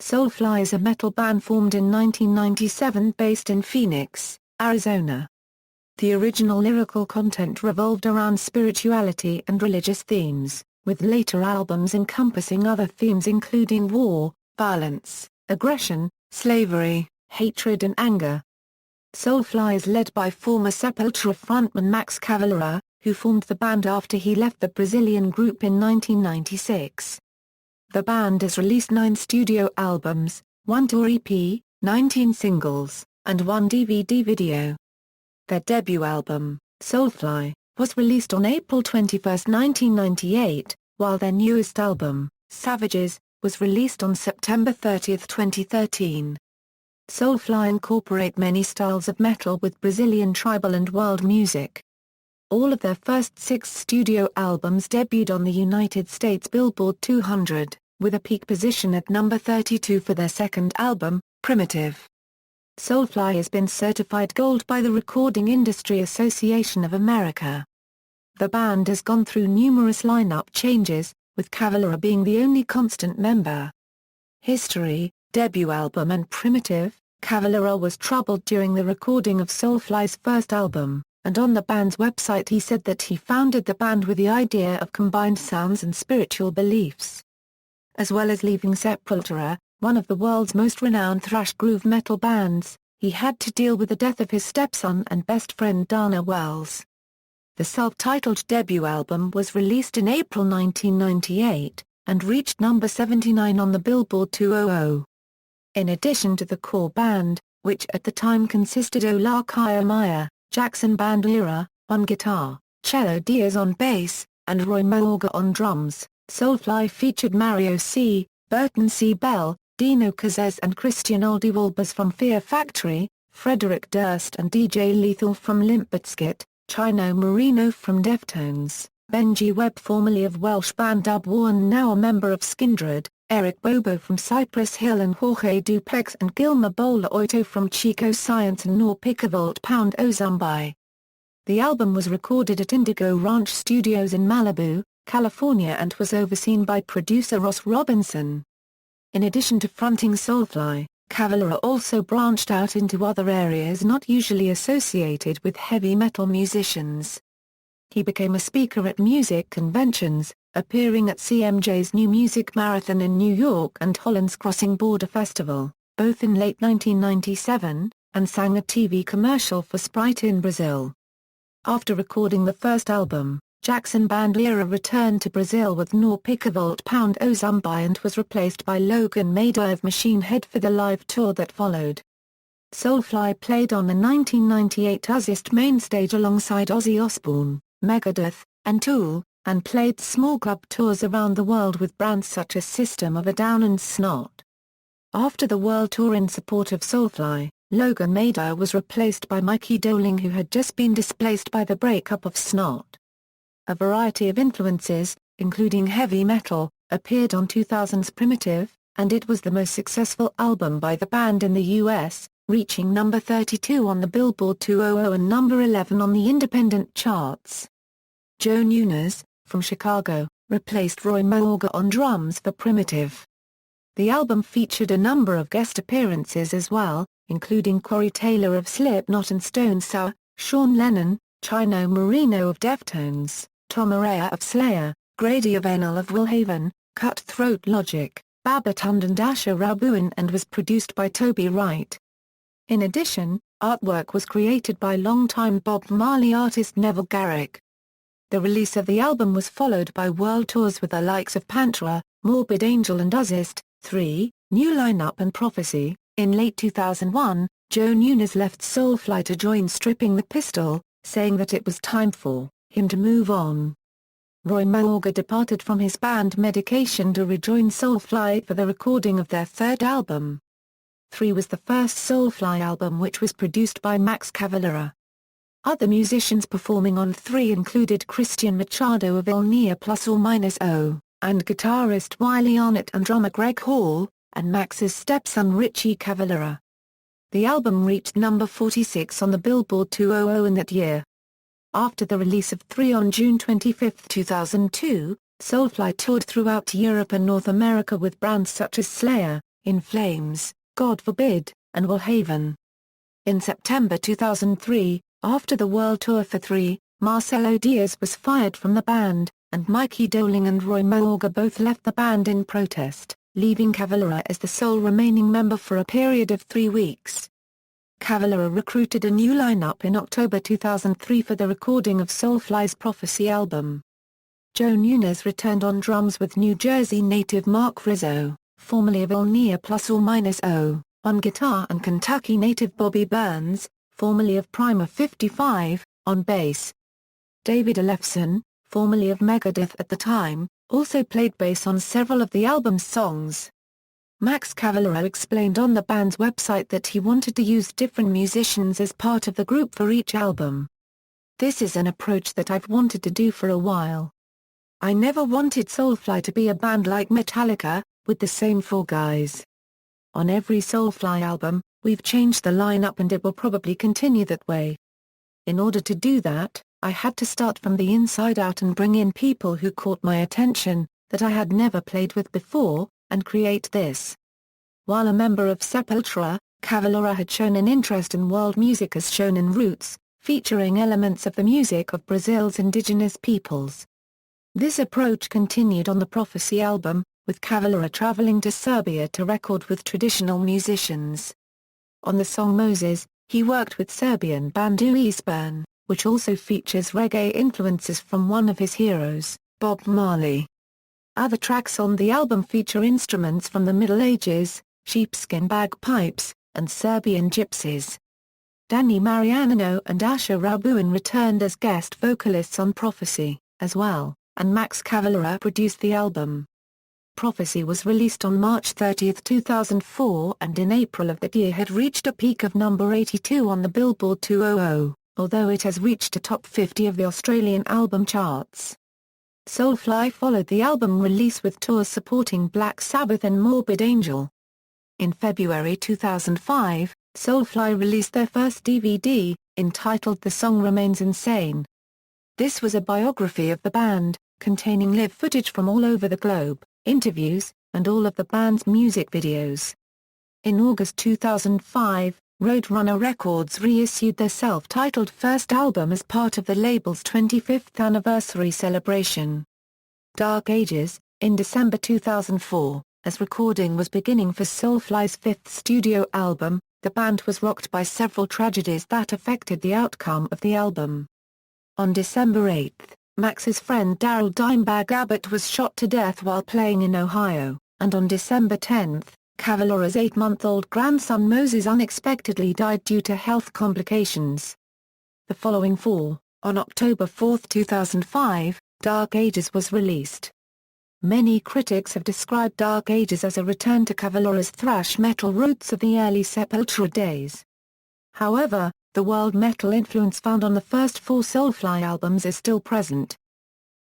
Soulfly is a metal band formed in 1997 based in Phoenix, Arizona. The original lyrical content revolved around spirituality and religious themes, with later albums encompassing other themes including war, violence, aggression, slavery, hatred and anger. Soulfly is led by former Sepultura frontman Max Cavalera, who formed the band after he left the Brazilian group in 1996. The band has released 9 studio albums, 1 tour EP, 19 singles, and 1 DVD video. Their debut album, Soulfly, was released on April 21, 1998, while their newest album, Savages, was released on September 30, 2013. Soulfly incorporate many styles of metal with Brazilian tribal and world music. All of their first 6 studio albums debuted on the United States Billboard 200, with a peak position at number 32 for their second album, Primitive. Soulfly has been certified gold by the Recording Industry Association of America. The band has gone through numerous lineup changes, with Cavalera being the only constant member. History, debut album and Primitive. Cavalera was troubled during the recording of Soulfly's first album, and on the band's website he said that he founded the band with the idea of combined sounds and spiritual beliefs. As well as leaving Sepultura, one of the world's most renowned thrash groove metal bands, he had to deal with the death of his stepson and best friend Dana Wells. The self-titled debut album was released in April 1998, and reached number 79 on the Billboard 200. In addition to the core band, which at the time consisted Ola Kayamaya, Jackson Bandera, on guitar, Cello Diaz on bass, and Roy Maorga on drums, Soulfly featured Mario C., Burton C. Bell, Dino Cazes and Christian Oldiwalbers from Fear Factory, Frederick Durst and DJ Lethal from Limp Bizkit, Chino Marino from Deftones, Benji Webb formerly of Welsh band Dub War and now a member of Skindred, Eric Bobo from Cypress Hill and Jorge Duplex and Gilmer Bowler Oito from Chico Science and Nor Picavolt Pound Ozumbi. The album was recorded at Indigo Ranch Studios in Malibu, California and was overseen by producer Ross Robinson. In addition to fronting Soulfly, Cavalera also branched out into other areas not usually associated with heavy metal musicians. He became a speaker at music conventions, appearing at CMJ's New Music Marathon in New York and Holland's Crossing Border Festival, both in late 1997, and sang a TV commercial for Sprite in Brazil. After recording the first album, Jackson Bandera returned to Brazil with Nor Picavolt Pound Ozumbi and was replaced by Logan Mader of Machine Head for the live tour that followed. Soulfly played on the 1998 Ozzfest main stage alongside Ozzy Osbourne, Megadeth, and Tool, and played small club tours around the world with bands such as System of a Down and Snot. After the world tour in support of Soulfly, Logan Mader was replaced by Mikey Doling who had just been displaced by the breakup of Snot. A variety of influences, including heavy metal, appeared on 2000's Primitive, and it was the most successful album by the band in the US, reaching number 32 on the Billboard 200 and number 11 on the independent charts. Joe Nunez, from Chicago, replaced Roy Maorga on drums for Primitive. The album featured a number of guest appearances as well, including Corey Taylor of Slipknot and Stone Sour, Sean Lennon, Chino Marino of Deftones, Tom Araya of Slayer, Grady of Enel of Willhaven, Cutthroat Logic, Babatund and Asher Rabuin and was produced by Toby Wright. In addition, artwork was created by longtime Bob Marley artist Neville Garrick. The release of the album was followed by world tours with the likes of Pantera, Morbid Angel and Ozzfest, 3, New Lineup and Prophecy. In late 2001, Joe Nunez left Soulfly to join Stripping the Pistol, saying that it was time for him to move on. Roy Maorga departed from his band Medication to rejoin Soulfly for the recording of their third album. 3 was the first Soulfly album which was produced by Max Cavalera. Other musicians performing on 3 included Christian Machado of Il Nia Plus or Minus O, and guitarist Wiley Arnett and drummer Greg Hall, and Max's stepson Richie Cavalera. The album reached number 46 on the Billboard 200 in that year. After the release of 3 on June 25, 2002, Soulfly toured throughout Europe and North America with bands such as Slayer, In Flames, God Forbid, and Will Haven. In September 2003, after the world tour for 3, Marcelo Diaz was fired from the band, and Mikey Doling and Roy Maorga both left the band in protest, leaving Cavalera as the sole remaining member for a period of 3 weeks. Cavalera recruited a new lineup in October 2003 for the recording of Soulfly's Prophecy album. Joe Nunez returned on drums with New Jersey native Mark Rizzo, formerly of Illnia Plus or Minus O, on guitar, and Kentucky native Bobby Burns, formerly of Primer 55, on bass. David Ellefson, formerly of Megadeth at the time, also played bass on several of the album's songs. Max Cavalera explained on the band's website that he wanted to use different musicians as part of the group for each album. "This is an approach that I've wanted to do for a while. I never wanted Soulfly to be a band like Metallica, with the same 4 guys. On every Soulfly album, we've changed the lineup and it will probably continue that way. In order to do that, I had to start from the inside out and bring in people who caught my attention, that I had never played with before, and create this." While a member of Sepultura, Cavalera had shown an interest in world music as shown in Roots, featuring elements of the music of Brazil's indigenous peoples. This approach continued on the Prophecy album, with Cavalera traveling to Serbia to record with traditional musicians. On the song Moses, he worked with Serbian band Uisburn, which also features reggae influences from one of his heroes, Bob Marley. Other tracks on the album feature instruments from the Middle Ages, sheepskin bagpipes, and Serbian gypsies. Danny Mariano and Asher Rabuin returned as guest vocalists on Prophecy, as well, and Max Cavalera produced the album. Prophecy was released on March 30, 2004, and in April of that year had reached a peak of number 82 on the Billboard 200, although it has reached a top 50 of the Australian album charts. Soulfly followed the album release with tours supporting Black Sabbath and Morbid Angel. In February 2005, Soulfly released their first DVD, entitled The Song Remains Insane. This was a biography of the band, containing live footage from all over the globe, interviews, and all of the band's music videos. In August 2005, Roadrunner Records reissued their self-titled first album as part of the label's 25th anniversary celebration. Dark Ages. In December 2004, as recording was beginning for Soulfly's 5th studio album, the band was rocked by several tragedies that affected the outcome of the album. On December 8, Max's friend Daryl Dimebag Abbott was shot to death while playing in Ohio, and on December 10, Cavalera's 8-month-old grandson Moses unexpectedly died due to health complications. The following fall, on October 4, 2005, Dark Ages was released. Many critics have described Dark Ages as a return to Cavalera's thrash metal roots of the early Sepultura days. However, the world metal influence found on the first 4 Soulfly albums is still present.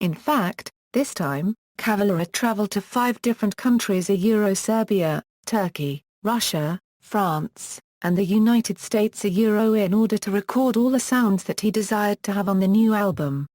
In fact, this time, Cavalera traveled to 5 different countries: Serbia, Turkey, Russia, France, and the United States in order to record all the sounds that he desired to have on the new album.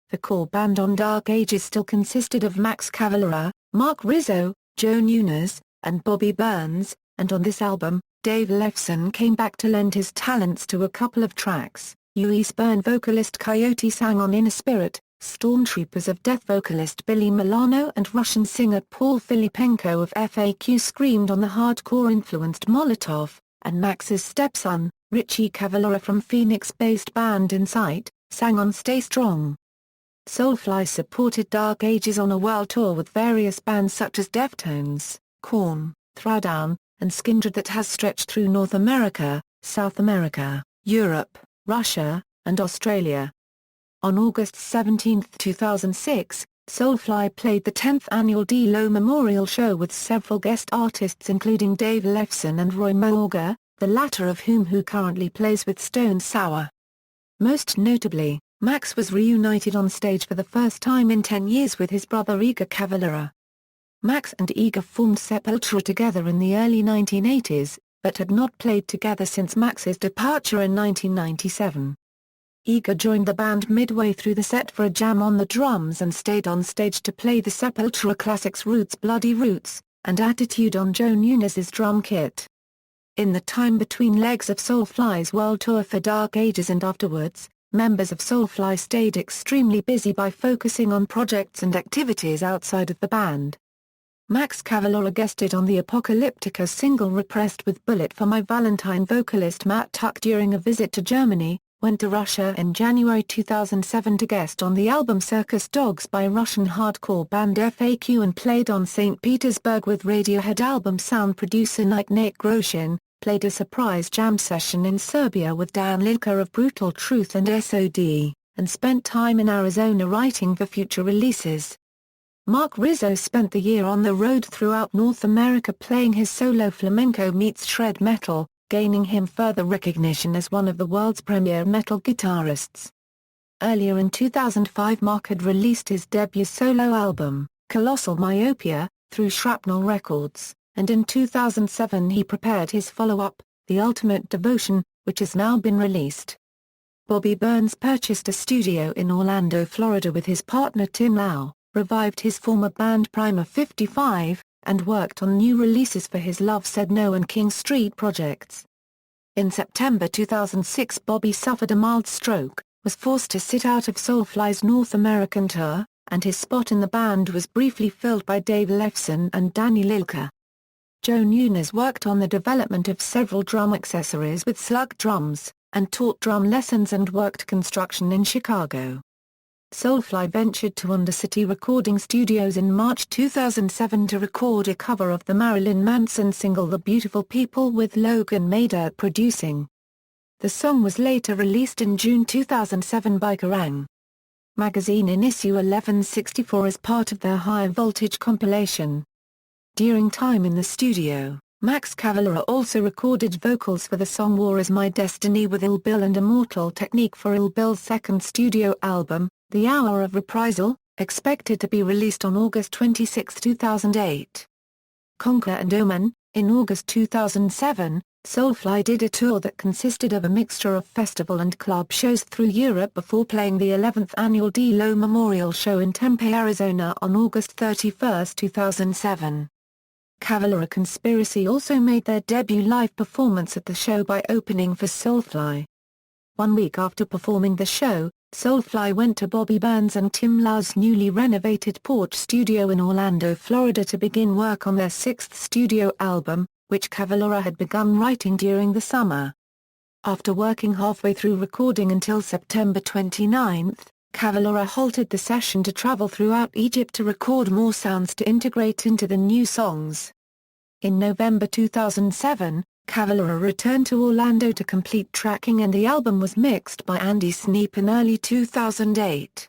The core band on Dark Ages still consisted of Max Cavalera, Mark Rizzo, Joe Nunez, and Bobby Burns, and on this album, Dave Ellefson came back to lend his talents to a couple of tracks. Uisburn vocalist Coyote sang on Inner Spirit, Stormtroopers of Death vocalist Billy Milano and Russian singer Paul Filipenko of FAQ screamed on the hardcore-influenced Molotov, and Max's stepson, Richie Cavalera from Phoenix-based band Insight, sang on Stay Strong. Soulfly supported Dark Ages on a world tour with various bands such as Deftones, Korn, Throwdown, and Skindred that has stretched through North America, South America, Europe, Russia, and Australia. On August 17, 2006, Soulfly played the 10th annual D-Lo Memorial Show with several guest artists including Dave Ellefson and Roy Maorga, the latter of whom currently plays with Stone Sour. Most notably, Max was reunited on stage for the first time in 10 years with his brother Igor Cavalera. Max and Igor formed Sepultura together in the early 1980s, but had not played together since Max's departure in 1997. Igor joined the band midway through the set for a jam on the drums and stayed on stage to play the Sepultura classics Roots Bloody Roots, and Attitude on Joe Nunez's drum kit. In the time between legs of Soulfly's world tour for Dark Ages and afterwards, members of Soulfly stayed extremely busy by focusing on projects and activities outside of the band. Max Cavalera guested on the Apocalyptica single Repressed with Bullet for My Valentine. Vocalist Matt Tuck during a visit to Germany, went to Russia in January 2007 to guest on the album Circus Dogs by Russian hardcore band FAQ and played on St. Petersburg with Radiohead album sound producer Nate Groshin, played a surprise jam session in Serbia with Dan Lilka of Brutal Truth and SOD, and spent time in Arizona writing for future releases. Mark Rizzo spent the year on the road throughout North America playing his solo flamenco meets shred metal, gaining him further recognition as one of the world's premier metal guitarists. Earlier in 2005 Mark had released his debut solo album, Colossal Myopia, through Shrapnel Records, and in 2007 he prepared his follow-up, The Ultimate Devotion, which has now been released. Bobby Burns purchased a studio in Orlando, Florida with his partner Tim Lau, revived his former band Primer 55, and worked on new releases for his Love Said No and King Street projects. In September 2006 Bobby suffered a mild stroke, was forced to sit out of Soulfly's North American tour, and his spot in the band was briefly filled by Dave Lefson and Danny Lilka. Joe Nunez worked on the development of several drum accessories with Slug Drums, and taught drum lessons and worked construction in Chicago. Soulfly ventured to Undercity Recording Studios in March 2007 to record a cover of the Marilyn Manson single The Beautiful People with Logan Mader producing. The song was later released in June 2007 by Kerrang! Magazine in issue 1164 as part of their High Voltage compilation. During time in the studio, Max Cavalera also recorded vocals for the song War Is My Destiny with Ill Bill and Immortal Technique for Ill Bill's second studio album, The Hour of Reprisal, expected to be released on August 26, 2008. Conquer and Omen. In August 2007, Soulfly did a tour that consisted of a mixture of festival and club shows through Europe before playing the 11th annual D-Lo Memorial Show in Tempe, Arizona on August 31, 2007. Cavalera Conspiracy also made their debut live performance at the show by opening for Soulfly. 1 week after performing the show, Soulfly went to Bobby Burns and Tim Lau's newly renovated Porch Studio in Orlando, Florida to begin work on their sixth studio album, which Cavalera had begun writing during the summer. After working halfway through recording until September 29, Cavalera halted the session to travel throughout Egypt to record more sounds to integrate into the new songs. In November 2007, Cavalera returned to Orlando to complete tracking and the album was mixed by Andy Sneap in early 2008.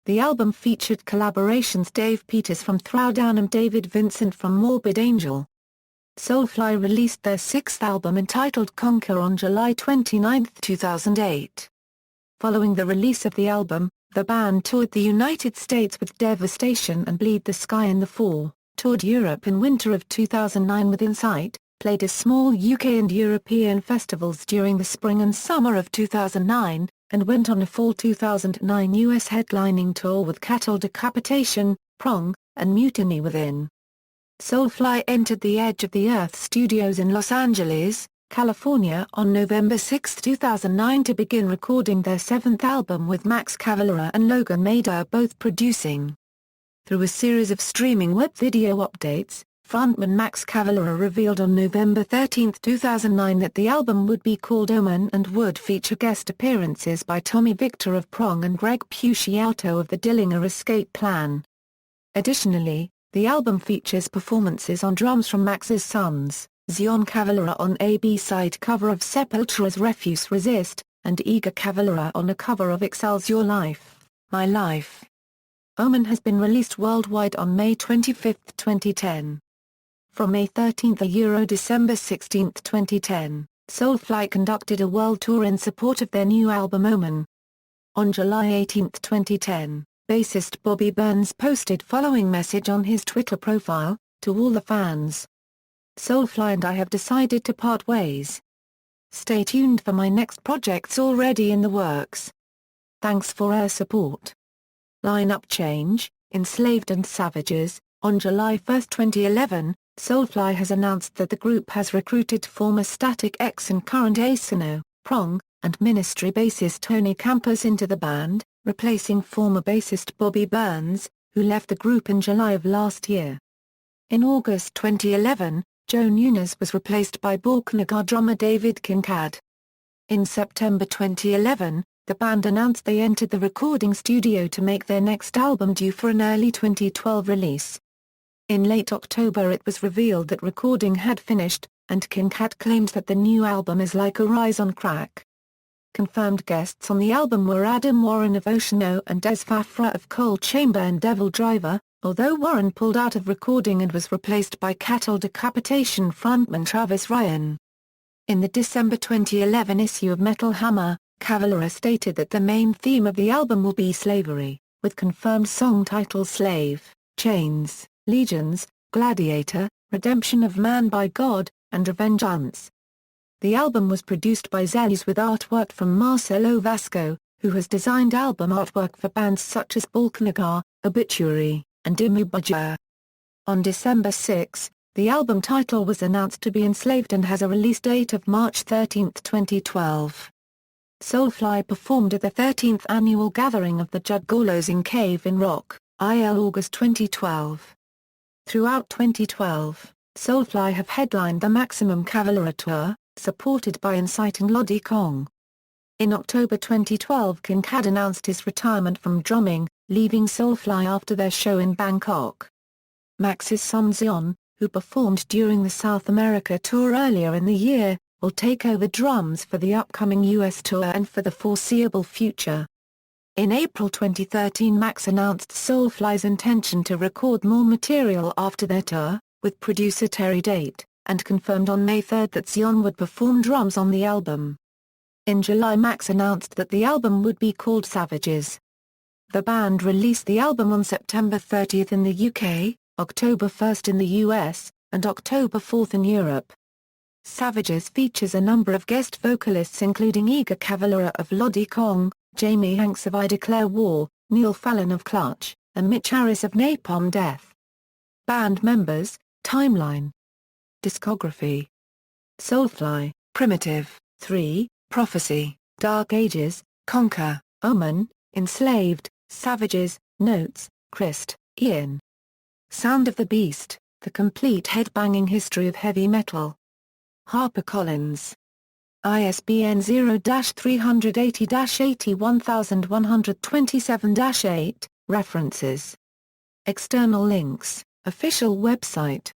The album featured collaborations Dave Peters from Throwdown and David Vincent from Morbid Angel. Soulfly released their sixth album entitled Conquer on July 29, 2008. Following the release of the album, the band toured the United States with Devastation and Bleed the Sky in the fall, toured Europe in winter of 2009 with Insight, played a small UK and European festivals during the spring and summer of 2009, and went on a fall 2009 US headlining tour with Cattle Decapitation, Prong, and Mutiny Within. Soulfly entered the Edge of the Earth Studios in Los Angeles, California on November 6, 2009 to begin recording their seventh album with Max Cavalera and Logan Mader both producing. Through a series of streaming web video updates, frontman Max Cavalera revealed on November 13, 2009 that the album would be called Omen and would feature guest appearances by Tommy Victor of Prong and Greg Puciato of the Dillinger Escape Plan. Additionally, the album features performances on drums from Max's sons, Zion Cavalera on a B-side cover of Sepultura's Refuse Resist, and Igor Cavalera on a cover of Exhal's Your Life, My Life. Omen has been released worldwide on May 25, 2010. From May 13 to December 16, 2010, Soulfly conducted a world tour in support of their new album Omen. On July 18, 2010, bassist Bobby Burns posted following message on his Twitter profile, "To all the fans. Soulfly and I have decided to part ways. Stay tuned for my next projects already in the works. Thanks for support. Lineup change, Enslaved and Savages, On July 1, 2011, Soulfly has announced that the group has recruited former Static X and current Asino, Prong, and Ministry bassist Tony Campos into the band, replacing former bassist Bobby Burns, who left the group in July of last year. In August 2011, Joe Nunez was replaced by Borknagar drummer David Kincaid. In September 2011, the band announced they entered the recording studio to make their next album due for an early 2012 release. In late October it was revealed that recording had finished, and Kincaid claimed that the new album is like a rise on crack. Confirmed guests on the album were Adam Warren of Oceano and Des Fafra of Coal Chamber and Devil Driver, although Warren pulled out of recording and was replaced by Cattle Decapitation frontman Travis Ryan. In the December 2011 issue of Metal Hammer, Cavalera stated that the main theme of the album will be slavery, with confirmed song titles Slave, Chains, Legions, Gladiator, Redemption of Man by God, and Revengeance. The album was produced by Zellies with artwork from Marcelo Vasco, who has designed album artwork for bands such as Borknagar, Obituary, and Dimmu Borgir. On December 6, the album title was announced to be Enslaved and has a release date of March 13, 2012. Soulfly performed at the 13th annual gathering of the Juggalos in Cave in Rock, IL August 2012. Throughout 2012, Soulfly have headlined the Maximum Cavalera Tour, supported by Incite and Lodi Kong. In October 2012 Kincaid announced his retirement from drumming, leaving Soulfly after their show in Bangkok. Max's son Zion, who performed during the South America tour earlier in the year, will take over drums for the upcoming US tour and for the foreseeable future. In April 2013 Max announced Soulfly's intention to record more material after their tour, with producer Terry Date, and confirmed on May 3 that Zion would perform drums on the album. In July Max announced that the album would be called Savages. The band released the album on September 30 in the UK, October 1 in the US, and October 4 in Europe. Savages features a number of guest vocalists including Igor Cavalera of Lodi Kong, Jamie Hanks of I Declare War, Neil Fallon of Clutch, and Mitch Harris of Napalm Death. Band members, timeline. Discography. Soulfly, Primitive, 3, Prophecy, Dark Ages, Conquer, Omen, Enslaved, Savages, Notes, Christ, Ian. Sound of the Beast, The Complete Headbanging History of Heavy Metal. HarperCollins. ISBN 0-380-81127-8, references. External links, official website.